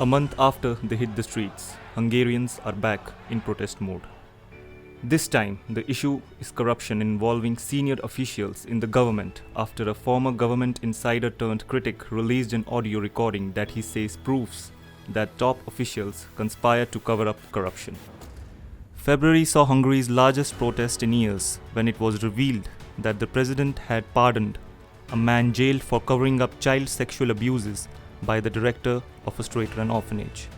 A month after they hit the streets, Hungarians are back in protest mode. This time, the issue is corruption involving senior officials in the government after a former government insider turned critic released an audio recording that he says proves that top officials conspired to cover up corruption. February saw Hungary's largest protest in years when it was revealed that the president had pardoned a man jailed for covering up child sexual abuses by the director of a state-run orphanage.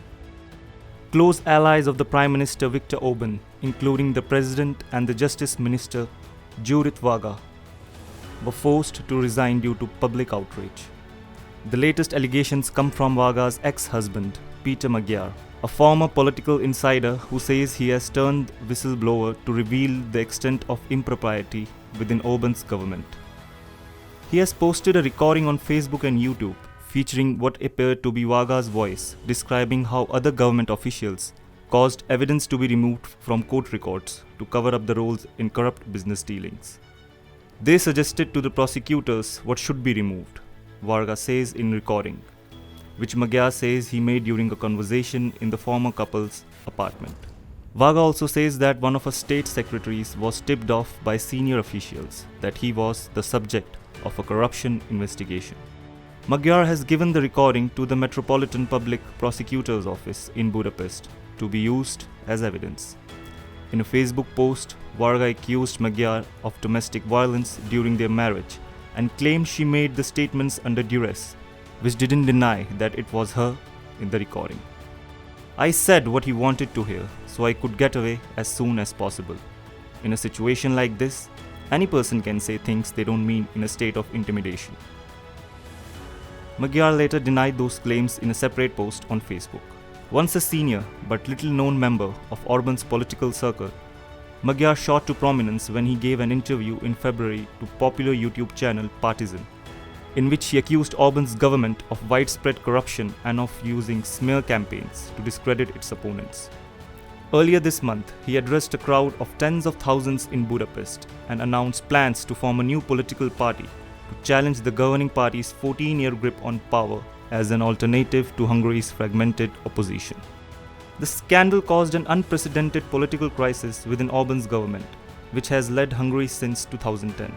Close allies of the Prime Minister Viktor Orbán, including the President and the Justice Minister Judit Varga, were forced to resign due to public outrage. The latest allegations come from Varga's ex-husband, Peter Magyar, a former political insider who says he has turned whistleblower to reveal the extent of impropriety within Orbán's government. He has posted a recording on Facebook and YouTube featuring what appeared to be Varga's voice, describing how other government officials caused evidence to be removed from court records to cover up the roles in corrupt business dealings. They suggested to the prosecutors what should be removed, Varga says in recording, which Magyar says he made during a conversation in the former couple's apartment. Varga also says that one of her state secretaries was tipped off by senior officials that he was the subject of a corruption investigation. Magyar has given the recording to the Metropolitan Public Prosecutor's Office in Budapest to be used as evidence. In a Facebook post, Varga accused Magyar of domestic violence during their marriage and claimed she made the statements under duress, which didn't deny that it was her in the recording. I said what he wanted to hear, so I could get away as soon as possible. In a situation like this, any person can say things they don't mean in a state of intimidation. Magyar later denied those claims in a separate post on Facebook. Once a senior but little-known member of Orbán's political circle, Magyar shot to prominence when he gave an interview in February to popular YouTube channel Partisan, in which he accused Orbán's government of widespread corruption and of using smear campaigns to discredit its opponents. Earlier this month, he addressed a crowd of tens of thousands in Budapest and announced plans to form a new political party to challenge the governing party's 14-year grip on power as an alternative to Hungary's fragmented opposition. The scandal caused an unprecedented political crisis within Orbán's government, which has led Hungary since 2010.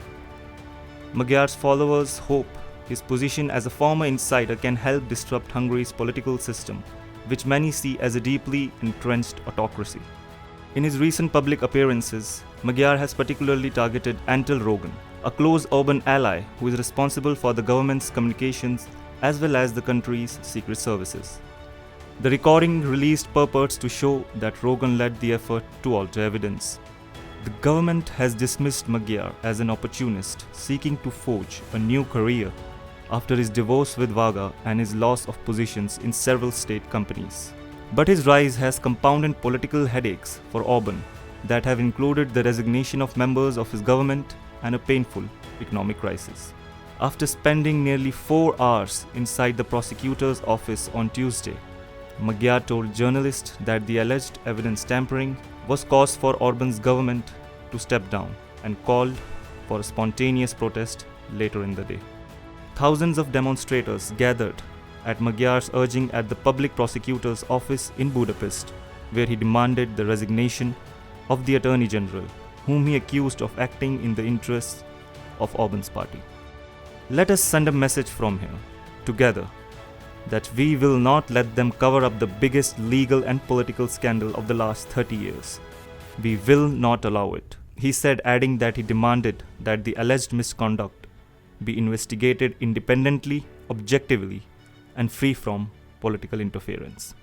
Magyar's followers hope his position as a former insider can help disrupt Hungary's political system, which many see as a deeply entrenched autocracy. In his recent public appearances, Magyar has particularly targeted Antal Rogan, a close Orbán ally who is responsible for the government's communications as well as the country's secret services. The recording released purports to show that Rogan led the effort to alter evidence. The government has dismissed Magyar as an opportunist seeking to forge a new career after his divorce with Varga and his loss of positions in several state companies. But his rise has compounded political headaches for Orbán that have included the resignation of members of his government and a painful economic crisis. After spending nearly 4 hours inside the prosecutor's office on Tuesday, Magyar told journalists that the alleged evidence tampering was cause for Orbán's government to step down and called for a spontaneous protest later in the day. Thousands of demonstrators gathered at Magyar's urging at the public prosecutor's office in Budapest, where he demanded the resignation of the Attorney General, whom he accused of acting in the interests of Orbán's party. Let us send a message from here, together, that we will not let them cover up the biggest legal and political scandal of the last 30 years. We will not allow it, he said, adding that he demanded that the alleged misconduct be investigated independently, objectively, and free from political interference.